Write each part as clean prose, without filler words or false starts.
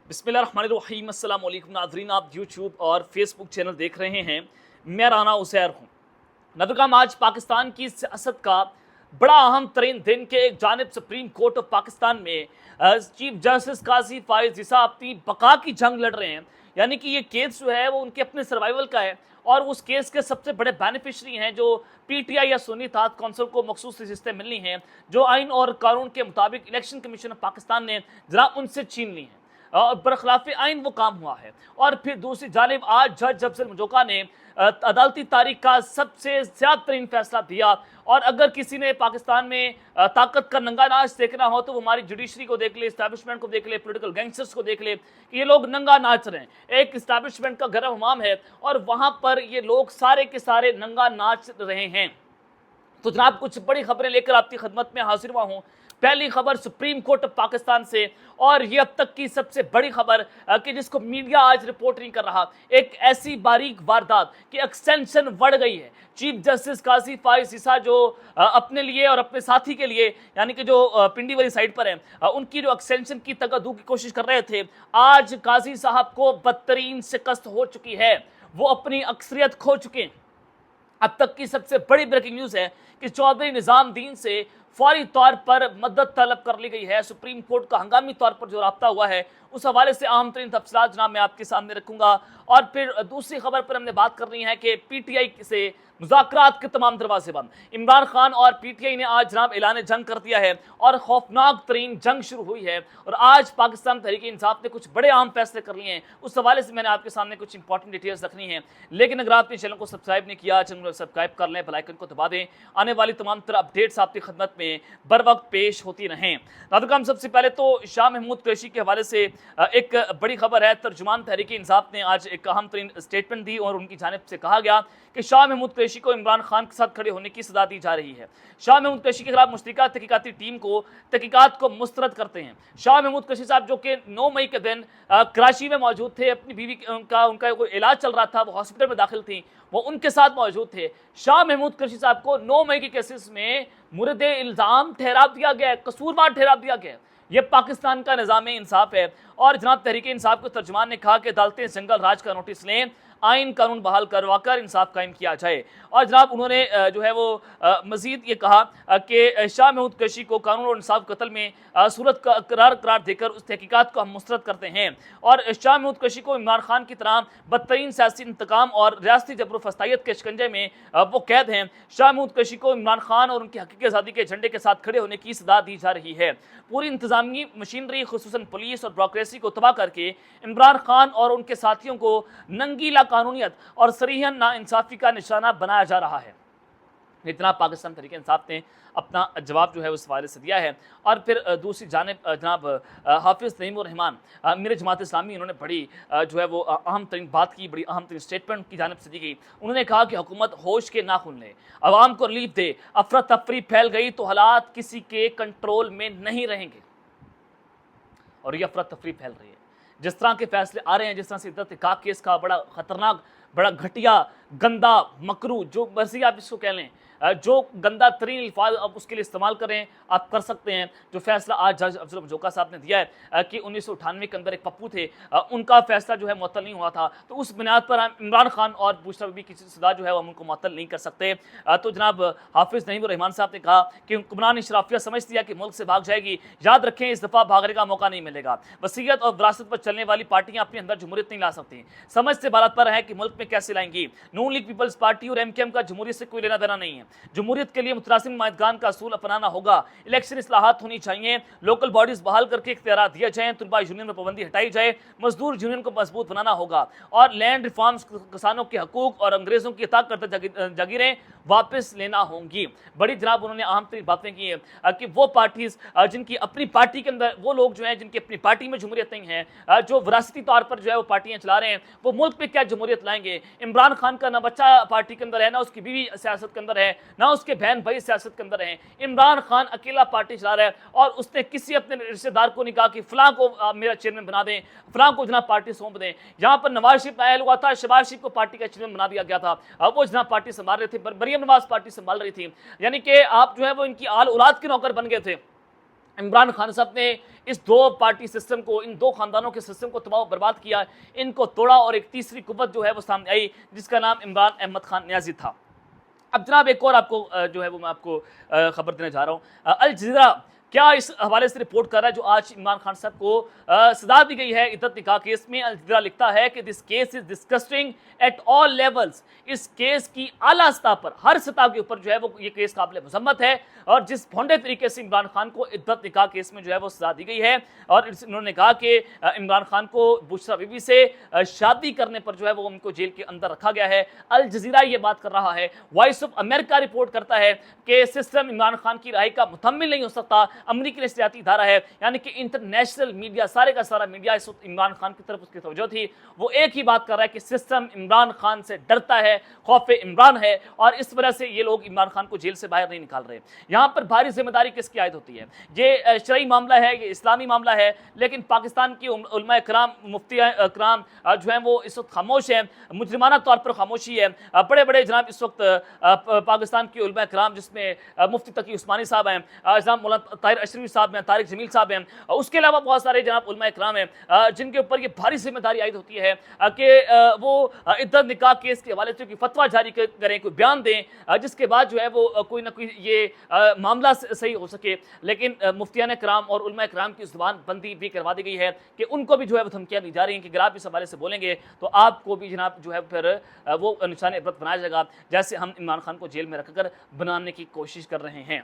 बिस्मिल्लाहिर्रहमानिर्रहीम अस्सलाम वालेकुम नाज़रीन, आप यूट्यूब और फेसबुक चैनल देख रहे हैं। मैं राना उज़ैर हूँ। नाज़रीन, आज पाकिस्तान की सियासत का बड़ा अहम तरीन दिन के एक जानिब सुप्रीम कोर्ट ऑफ पाकिस्तान में चीफ जस्टिस काजी फाइज ईसा अपनी बका की जंग लड़ रहे हैं। यानी कि ये केस जो है वो उनके अपने सर्वाइवल का है और उस केस के सबसे बड़े बेनिफिशरी हैं जो पीटीआई या सुन्नी इत्तेहाद कौंसिल को मखसूस नशिस्तें मिलनी हैं जो आइन और कानून के मुताबिक इलेक्शन कमीशन ऑफ पाकिस्तान ने जरा उनसे छीन ली हैं और बरखिलाफ आइन वो काम हुआ है। और फिर दूसरी जानिब आज जज अफजल मजोका ने अदालती तारीख का सबसे ज्यादा तरीन फैसला दिया। और अगर किसी ने पाकिस्तान में ताकत का नंगा नाच देखना हो तो वो हमारी जुडिशरी को देख ले, इस्टेब्लिशमेंट को देख ले, पॉलिटिकल गैंगस्टर्स को देख ले कि ये लोग नंगा नाच रहे हैं। एक इस्टेब्लिशमेंट का गर्म हमाम है और वहां पर ये लोग सारे के सारे नंगा नाच रहे हैं। तो जनाब, कुछ बड़ी खबरें लेकर आपकी खदमत में हाजिर हुआ हूँ। पहली खबर सुप्रीम कोर्ट ऑफ पाकिस्तान से, और ये अब तक की सबसे बड़ी खबर कि जिसको मीडिया आज रिपोर्ट नहीं कर रहा। एक ऐसी बारीक वारदात कि एक्सटेंशन बढ़ गई है। चीफ जस्टिस काजी फाइज ईसा जो अपने लिए और अपने साथी के लिए यानी कि जो पिंडी वाली साइड पर है उनकी जो एक्सटेंशन की तगदू की कोशिश कर रहे थे, आज काजी साहब को बदतरीन शिकस्त हो चुकी है। वो अपनी अक्सरियत खो चुके हैं। अब तक की सबसे बड़ी ब्रेकिंग न्यूज़ है कि चौधरी निजामुद्दीन से फौरी तौर पर मदद तलब कर ली गई है। सुप्रीम कोर्ट का हंगामी तौर पर जो राब्ता हुआ है उस हवाले से अहम तरीन तफसीलात जनाब मैं आपके सामने रखूंगा। और फिर दूसरी खबर पर हमने बात करनी है कि पीटीआई से मुज़ाकरात के तमाम दरवाजे बंद। इमरान खान और पीटीआई ने आज जनाब ऐलान जंग कर दिया है और खौफनाक तरीन जंग शुरू हुई है। और आज पाकिस्तान तहरीक इंसाफ ने कुछ बड़े अहम फैसले कर लिए हैं। उस हवाले से मैंने आपके सामने कुछ इंपॉर्टेंट डिटेल्स रखनी है। लेकिन अगर आपने चैनल को सब्सक्राइब नहीं किया, चैनल को सब्सक्राइब कर लें, बेल आइकन को दबा दें। आने वाली तमाम तरह अपडेट्स आपकी खदमत में बर वक्त पेश होती रहें। नाज़रीन, सबसे पहले तो शाह महमूद कुरैशी के हवाले से एक बड़ी खबर है। तर्जुमान तहरीक इंसाफ ने आज एक अहम तरीन स्टेटमेंट दी और उनकी जानिब से कहा गया कि शाह महमूद कुरैशी को इमरान खान के साथ खड़े होने की सजा दी जा रही है। शाह महमूद कुरैशी के खिलाफ मुश्तरका तहकीकाती टीम को तहकीकात को मुस्तरद करते हैं। शाह महमूद कुरैशी साहब जो कि 9 मई के दिन कराची में मौजूद थे, अपनी बीवी उनका कोई इलाज चल रहा था, वो हॉस्पिटल में दाखिल थी, वो उनके साथ मौजूद थे। शाह महमूद कुरैशी साहब को 9 मई के केसेस में मुर्दे इल्ज़ाम ठहरा दिया गया है, कसूरवार ठहरा दिया गया है। ये पाकिस्तान का निज़ाम इंसाफ है। और जनाब तहरीक इंसाफ के तर्जुमान ने कहा कि अदालतें जंगल राज का नोटिस लें, आइन कानून बहाल करवाकर इंसाफ कायम किया जाए। और जनाब उन्होंने जो है वो मजीद ये कहा कि शाह महमूद कुरैशी को कानून और इंसाफ कत्ल में सूरत का करार देकर उस तहकीकात को हम मुस्तरद करते हैं। और शाह महमूद कुरैशी को इमरान खान की तरह बदतरीन सियासी इंतकाम और रियासती जबर फस्तायत के शिकंजे में वो कैद हैं। शाह महमूद कुरैशी को इमरान खान और उनकी हकीकी आज़ादी के झंडे के साथ खड़े होने की सदा दी जा रही है। पूरी इंतजामी मशीनरी खुसूसन पुलिस और ब्यूरोक्रेसी को तबाह करके इमरान खान और उनके साथियों को नंगीला कानूनियत और सरीहन नाइंसाफ़ी का निशाना बनाया जा रहा है। इतना पाकिस्तान तहरीक इंसाफ ने अपना जवाब जो है उस हवाले से दिया है। और फिर दूसरी जानिब जनाब हाफिज़ नईमुर रहमान मेरे जमात इस्लामी, उन्होंने बड़ी जो है वो अहम तरीन बात की, बड़ी अहम तरीन स्टेटमेंट की जानिब से दी गई। उन्होंने कहा कि हुकूमत होश के नाखून ले, आवाम को रिलीफ दे। अफरा तफरी फैल गई तो हालात किसी के कंट्रोल में नहीं रहेंगे। और ये अफरा तफरी फैल रही है। जिस तरह के फैसले आ रहे हैं, जिस तरह से इद्दत का केस का बड़ा खतरनाक, बड़ा घटिया, गंदा, मकरू, जो मर्जी आप इसको कह लें, जो गंदा तरीन अल्फाज आप उसके लिए इस्तेमाल करें, आप कर सकते हैं। जो फैसला आज जज अफजल मजोका साहब ने दिया है कि 1998 के अंदर एक पप्पू थे, उनका फैसला जो है मुअत्तल नहीं हुआ था, तो उस बुनियाद पर हम इमरान खान और बुशरा बीबी की सजा जो है वो हम उनको मुअत्तल नहीं कर सकते। तो जनाब हाफिज़ नईमुर रहमान साहब ने कहा कि हुक्मरान इशराफिया समझती है कि मुल्क से भाग जाएगी। याद रखें, इस दफ़ा भागने का मौका नहीं मिलेगा। वसीयत और विरासत पर चलने वाली पार्टियां अपने अंदर जमहूरियत नहीं ला सकती। समझ से बात पर है कि मुल्क में कैसे लाएंगी। नून लीग पीपल्स पार्टी और एमकेएम का जमहूरियत से कोई लेना देना नहीं है। जमहूरियत के लिए मुतरासिम नुमाइंदगान का असूल अपनाना होगा। इलेक्शन इस्लाहात होनी चाहिए, लोकल बॉडीज बहाल करके इख्तियारात दिए जाएं, तुलबा यूनियन में पाबंदी हटाई जाए, मजदूर यूनियन को मजबूत बनाना होगा और लैंड रिफॉर्म्स, किसानों के हकूक और अंग्रेजों की इताअत करता जागीरें वापस लेना होंगी। बड़ी जनाब उन्होंने अहम तरीन बातें की है कि वो पार्टीज जिनकी अपनी पार्टी के अंदर, वो लोग जो हैं जिनकी अपनी पार्टी में जमहूरियत नहीं है, जो विरासती तौर पर जो है वो पार्टियां चला रहे हैं, वो मुल्क में क्या जमहूरियत लाएंगे। इमरान खान का ना बच्चा पार्टी के अंदर है, ना उसकी बीवी सियासत के अंदर है, ना उसके बहन भाई सियासत के अंदर है। इमरान खान अकेला पार्टी चला रहा है और उसने किसी अपने रिश्तेदार को नहीं कहा कि फलां को मेरा चेयरमैन बना दें, फलां को जनाब पार्टी सौंप दें। यहाँ पर नवाज शरीफ नायल हुआ था, शहबाज शरीफ को पार्टी का चेयरमैन बना दिया गया था, अब वो जनाब पार्टी संभाल रहे थे, मरियम नवाज पार्टी संभाल रही थी। यानी कि आप जो है वो इनकी आल औलाद के नौकर बन गए थे। इमरान खान साहब ने इस दो पार्टी सिस्टम को, इन दो खानदानों के सिस्टम को तबाह बर्बाद किया, इनको तोड़ा और एक तीसरी कुव्वत जो है वो सामने आई जिसका नाम इमरान अहमद खान न्याजी था। अब जनाब एक और आपको जो है वो मैं आपको खबर देना चाह रहा हूँ। अल जज़ीरा क्या इस हवाले से रिपोर्ट कर रहा है जो आज इमरान खान साहब को सजा दी गई है इद्दत निकाह केस में। अल जज़ीरा लिखता है कि this case is disgusting at all levels. इस केस की आला सतह पर, हर सतह के ऊपर जो है वो ये केस काबिल मजम्मत है और जिस भोंडे तरीके से इमरान खान को इद्दत निकाह केस में जो है वो सजा दी गई है। और इन्होंने कहा कि इमरान खान को बुशरा बीबी से शादी करने पर जो है वो उनको जेल के अंदर रखा गया है। अल जज़ीरा ये बात कर रहा है। वॉइस ऑफ अमेरिका रिपोर्ट करता है कि सिस्टम इमरान खान की राय का मुतम्मिल नहीं हो सकता। अमरीकी नशरियाती इदारा है, यानी कि इंटरनेशनल मीडिया, सारे का सारा मीडिया इस वक्त इमरान खान की तरफ उसकी तवज्जो थी। वो एक ही बात कर रहा है कि सिस्टम इमरान खान से डरता है, खौफ इमरान है और इस वजह से ये लोग इमरान खान को जेल से बाहर नहीं निकाल रहे। यहाँ पर भारी जिम्मेदारी किसकी आयद होती है? ये शरई मामला है, ये इस्लामी मामला है, लेकिन पाकिस्तान की उलमा कराम, मुफ्ती कराम जो है वो इस वक्त खामोश है, मुजरिमाना तौर पर खामोशी है। बड़े बड़े जनाब इस वक्त पाकिस्तान की उलमा कराम, जिसमें मुफ्ती तकी उस्मानी साहब हैं, जनाब मौलाना ताहिर अशरफी साहब हैं, तारिक जमील साहब हैं, उसके अलावा बहुत सारे जनाब उलमा कराम हैं जिनके ऊपर ये भारी जिम्मेदारी आयद होती है कि वो इद्दत निकाह केस के हवाले से कोई फतवा जारी करें, कोई बयान दें जिसके बाद जो है वो कोई ना कोई ये मामला सही हो सके। लेकिन मुफ्तियान कराम और उलमा कराम की ज़ुबान बंदी भी करवा दी गई है कि उनको भी जो है वो धमकियाँ दी जा रही हैं कि अगर आप इस हवाले से बोलेंगे तो आपको भी जनाब जो है फिर वो निशान इबरत बनाया जाएगा, जैसे हम इमरान खान को जेल में रखकर बनाने की कोशिश कर रहे हैं।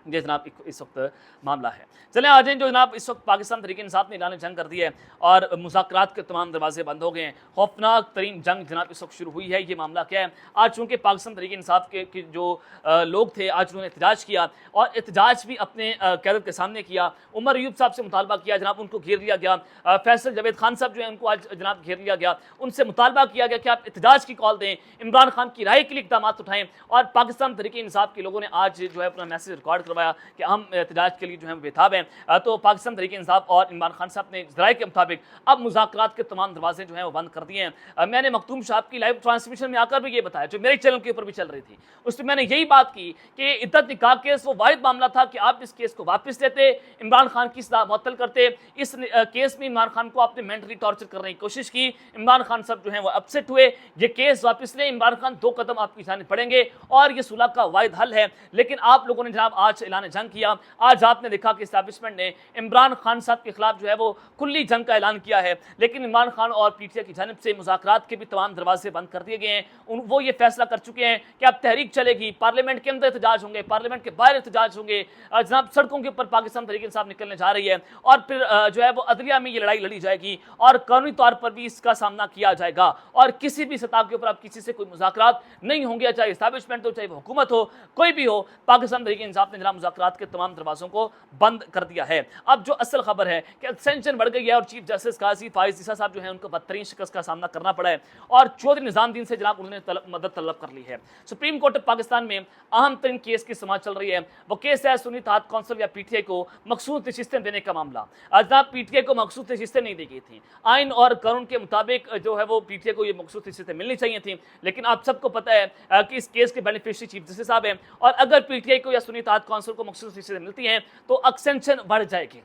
ये जनाब इस वक्त मामला है। चलें आ जाएं, जो जनाब इस वक्त पाकिस्तान तहरीक इंसाफ ने ऐलान जंग कर दी है और मुज़ाकरात के तमाम दरवाजे बंद हो गए हैं। खौफनाक तरीन जंग जनाब इस वक्त शुरू हुई है। ये मामला क्या है? आज चूँकि पाकिस्तान तहरीक इंसाफ के जो लोग थे, आज उन्होंने एहतजाज किया और एहतजाज भी अपने क़यादत के सामने किया। उमर अयूब साहब से मुतालबा किया, जनाब उनको घेर लिया गया। फैसल जावेद खान साहब जो है उनको आज जनाब घेर लिया गया। उनसे मुतालबा किया गया कि आप एहतजाज की कॉल दें, इमरान खान की राय के लिए इक़दाम उठाएँ। और पाकिस्तान तहरीक इंसाफ के लोगों ने आज जो है अपना मैसेज रिकॉर्ड करवाया कि हम एहतजाज के लिए जो है बेताब हैं। तो पाकिस्तान तहरीक इंसाफ और इमरान खान साहब ने ज़राए के मुताबिक अब मुज़ाकरात के तमाम दरवाजे जो हैं वो बंद कर दिए हैं। मैंने मखदूम साहब की लाइव ट्रांसमिशन में आकर भी ये बताया, जो मेरे चैनल के ऊपर भी चल रही थी, उसमें मैंने यही बात की कि इद्दत निकाह केस वो वाहिद मामला था कि आप इस केस को वापस लेते, इमरान खान की सजा मुअत्तल करते। इस केस में इमरान खान को आपने मेंटली टॉर्चर करने की कोशिश की। इमरान खान साहब जो हैं वो अपसेट हुए, ये केस वापस ले, इमरान खान 2 कदम आपकी जानिब पड़ेंगे और ये सुलह का वाहिद हल है। लेकिन आप लोगों ने जनाब आज ऐलान जंग किया। आज आपने देखा कि इस्टेब्लिशमेंट ने इमरान खान साहब के खिलाफ जो है वो खुली जंग का ऐलान किया है, लेकिन इमरान खान और पीटीआई की जानिब से मुज़ाकरात के भी तमाम दरवाजे बंद कर दिए गए हैं। वो ये फैसला कर चुके हैं कि अब तहरीक चलेगी, पार्लियामेंट के अंदर एहतजाज होंगे, पार्लियामेंट के बाहर एहतजाज होंगे, जनाब सड़कों के ऊपर पाकिस्तान तहरीक इंसाफ निकलने जा रही है और फिर जो है वो अदलिया में ये लड़ाई लड़ी जाएगी और कानूनी तौर पर भी इसका सामना किया जाएगा। और किसी भी सतह के ऊपर अब किसी से कोई मुज़ाकरात नहीं होंगे, चाहे इस्टेब्लिशमेंट हो, चाहे हुकूमत हो, कोई भी हो। पाकिस्तान तहरीक इंसाफ ने जनाब मुज़ाकरात के तमाम दरवाजों को बंद कर दिया है। अब जो असल खबर है कि टेंशन बढ़ गई है और चीफ जस्टिस काजी फाइज ईसा साहब जो है उनको बदतरीन शिकस्त का सामना करना पड़ा है और चौधरी निजामुद्दीन से जनाब उन्होंने मदद तलब कर ली है। सुप्रीम कोर्ट ऑफ पाकिस्तान में अहम तरीन केस की समाज चल रही है। वो केस है सुन्नी इत्तेहाद कौंसिल या पीटीआई को मखसूस नशिस्तें देने का मामला। जनाब पीटीआई को मखसूस नशिस्तें नहीं दी गई थी। आइन और कानून के मुताबिक जो है वो पीटीआई को ये मखसूस नशिस्तें मिलनी चाहिए थी, लेकिन आप सबको पता है कि इस केस के बेनिफिशियरी चीफ जस्टिस साहब हैं और अगर पीटीआई को या सुन्नी इत्तेहाद कौंसिल को मखसूस नशिस्तें मिलती हैं तो एक्सटेंशन बढ़ जाएगी।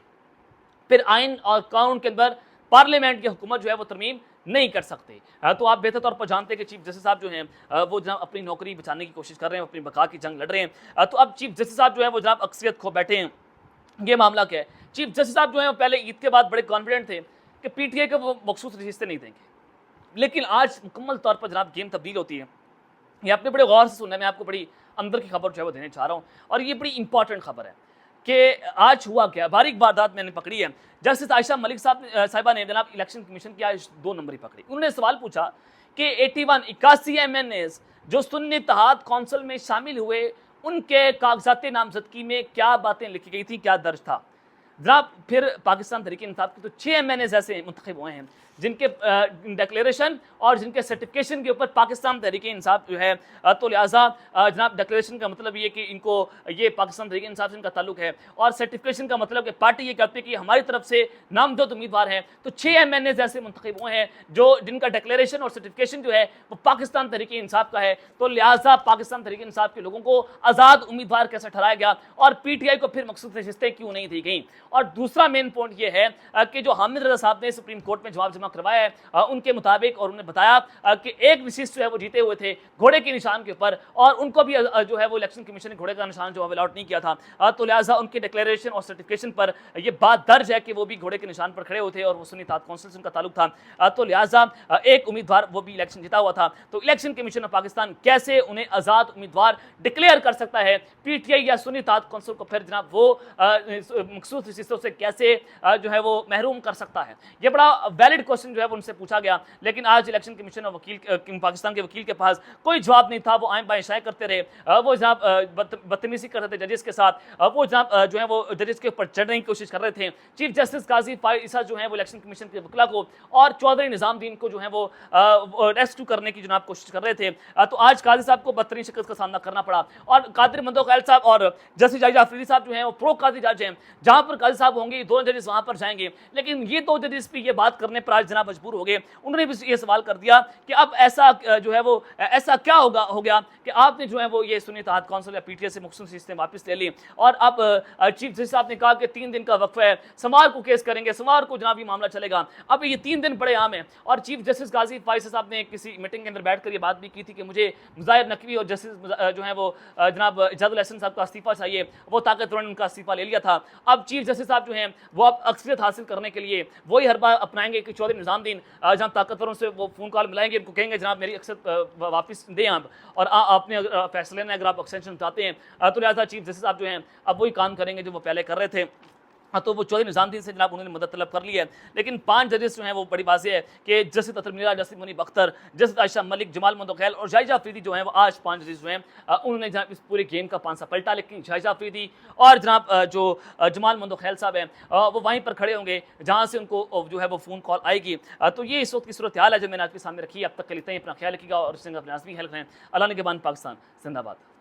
फिर आइन और कानून के अंदर पार्लियामेंट की हुकूमत जो है वो तरमीम नहीं कर सकते। तो आप बेहतर तौर पर जानते हैं कि चीफ जस्टिस साहब जो हैं वो जनाब अपनी नौकरी बचाने की कोशिश कर रहे हैं, अपनी बका की जंग लड़ रहे हैं। तो अब चीफ जस्टिस साहब जो है वो जनाब अक्सरियत खो बैठे हैं। ये मामला क्या है? चीफ जस्टिस साहब जो है पहले ईद के बाद बड़े कॉन्फिडेंट थे कि पीटीआई को वो मखसूस नशिस्तें नहीं देंगे, लेकिन आज मुकम्मल तौर पर जनाब गेम तब्दील होती है। ये आपने बड़े गौर से सुनना है, मैं आपको बड़ी अंदर की खबर जो है वो देने चाह रहा हूँ और ये बड़ी इंपॉर्टेंट खबर है कि आज हुआ क्या। बारीक वारदात मैंने पकड़ी है। जस्टिस आयशा मलिक साहिबा ने जनाब इलेक्शन कमीशन की आज 2 नंबरी पकड़ी। उन्होंने सवाल पूछा कि 81 MNAs जो सुन्नी इत्तेहाद कौंसिल में शामिल हुए, उनके कागजात नामजदगी में क्या बातें लिखी गई थी, क्या दर्ज था। जनाब फिर पाकिस्तान तहरीक इंसाफ के तो 6 MNAs ऐसे मुंतखब हुए हैं जिनके डिक्लेरेशन और जिनके सर्टिफिकेशन के ऊपर पाकिस्तान तहरीक इंसाफ जो है, तो लिहाजा जनाब डिक्लेरेशन का मतलब ये कि इनको ये पाकिस्तान तहरीक इंसाफ से इनका ताल्लुक है, और सर्टिफिकेशन का मतलब कि पार्टी ये कहती है कि हमारी तरफ से नामजद उम्मीदवार हैं। तो 6 MNAs ऐसे मुंतखब हुए हैं जो जिनका डिक्लेरेशन और सर्टिफिकेशन जो है वो पाकिस्तान तहरीक इंसाफ का है। तो लिहाजा पाकिस्तान तहरीक इंसाफ के लोगों को आज़ाद उम्मीदवार कैसे ठहराया गया और PTI को फिर मखसूस नशिस्तें क्यों नहीं दी गई। और दूसरा मेन पॉइंट ये है कि जो हामिद रजा साहब ने सुप्रीम कोर्ट में जवाब जमा करवाया है उनके मुताबिक, और उन्होंने बताया कि एक विशिष्ट जो है वो जीते हुए थे घोड़े के निशान के ऊपर, और उनको भी जो है वो इलेक्शन कमीशन ने घोड़े का निशान जो अलाउट नहीं किया था। तो लिहाजा उनके डिक्लेरेशन और सर्टिफिकेशन पर यह बात दर्ज है कि वो भी घोड़े के निशान पर खड़े हुए थे और वो सुन्नी इत्तेहाद काउंसिल से उनका ताल्लुक था। तो लिहाजा एक उम्मीदवार वो भी इलेक्शन जीता हुआ था। तो इलेक्शन कमीशन ऑफ पाकिस्तान कैसे उन्हें आज़ाद उम्मीदवार डिक्लेयर कर सकता है, PTI या सुन्नी इत्तेहाद काउंसिल को फिर जनाब वो मखसूस नशिस्तों से कैसे जो है वो महरूम कर सकता है। ये बड़ा वैलिड क्वेश्चन जो है वो उनसे पूछा गया, लेकिन आज इलेक्शन कमीशन और वकील पाकिस्तान के वकील के पास कोई जवाब नहीं था। वो आए बाएं शाये करते रहे, वो जनाब बदतमीजी कर रहे थे जजेस के साथ, वो जनाब जो है वो जजेस के ऊपर चढ़ने की कोशिश कर रहे थे। चीफ जस्टिस काजी फाइज ईसा जो है वो इलेक्शन कमीशन के वकला को और चौधरी निजामुद्दीन को जो है वो रेस्क्यू करने की जनाब कोशिश कर रहे थे। तो आज काजी साहब को बदतरीन शिकस्त का सामना करना पड़ा, और कादिर मंदो खैल साहब और जस्टिस जायजा अफरीदी साहब जो हैं वो प्रो काजी जज हैं। जहां पर काजी साहब होंगे दोनों जजेस वहां पर जाएंगे, लेकिन ये दो जजेस भी ये बात करने पर आज जनाब मजबूर हो गए। उन्होंने भी ये सवाल कर दिया कि अब ऐसा जो है वो ऐसा क्या हो गया कि आपने जो है वो ये सुन्नी इत्तेहाद काउंसिल या PTI से मखसूस नशिस्तें वापस ले ली, और अब चीफ जस्टिस साहब ने कहा कि 3 दिन का वक्फा है, सोमवार को केस करेंगे, सोमवार को जनाब ये मामला चलेगा। अब ये 3 दिन बड़े आम है, और चीफ जस्टिस काजी फाइज साहब ने किसी मीटिंग के अंदर बैठकर ये बात भी की थी कि मुझे मुज़ाहिर नकवी और जस्टिस जो है वो जनाब इजाजुल हसन साहब का इस्तीफा चाहिए। वो ताकतवर ने उनका इस्तीफा ले लिया था। अब चीफ जस्टिस साहब जो हैं वो अब अक्सरियत हासिल करने के लिए वही हर बार अपनाएंगे कि चौधरी निजामुद्दीन जहाँ ताकतवरों से वो फ़ोन कॉल मिलाएंगे, उनको कहेंगे जनाब मेरी अक्सरियत वापस दें आप, और आपने फैसले में अगर आप एक्सटेंशन चाहते हैं तो लिहाजा चीफ जस्टिस साहब जो हैं अब वही काम करेंगे जो वो पहले कर रहे थे। तो वो चौधरी निजामुद्दीन से जनाब उन्होंने मदद तलब कर ली है, लेकिन 5 जजेस जो हैं वो बड़ी वाज़ेह है कि जस्टिस अतर मीरा, जस्टिस मुनीब अख्तर, जस्टिस आयशा मलिक, जमाल मंदो खैल और जायजा अफरीदी जो हैं वो आज 5 जजेस जो हैं उन्होंने जनाब इस पूरे गेम का पांसा पलटा। लेकिन जायजा अफरीदी और जनाब जो जमाल मंदो खैल साहब हैं वो वहीं पर खड़े होंगे जहाँ से उनको जो है वो फ़ोन कॉल आएगी। तो ये इस वक्त की सूरत हाल है जो मैंने आपके सामने रखी है। अब तक के लिए अपना ख्याल रखिएगा और अपने आज़मी ख्याल रखें। अल्लाह ने के बाद पाकिस्तान जिंदाबाद।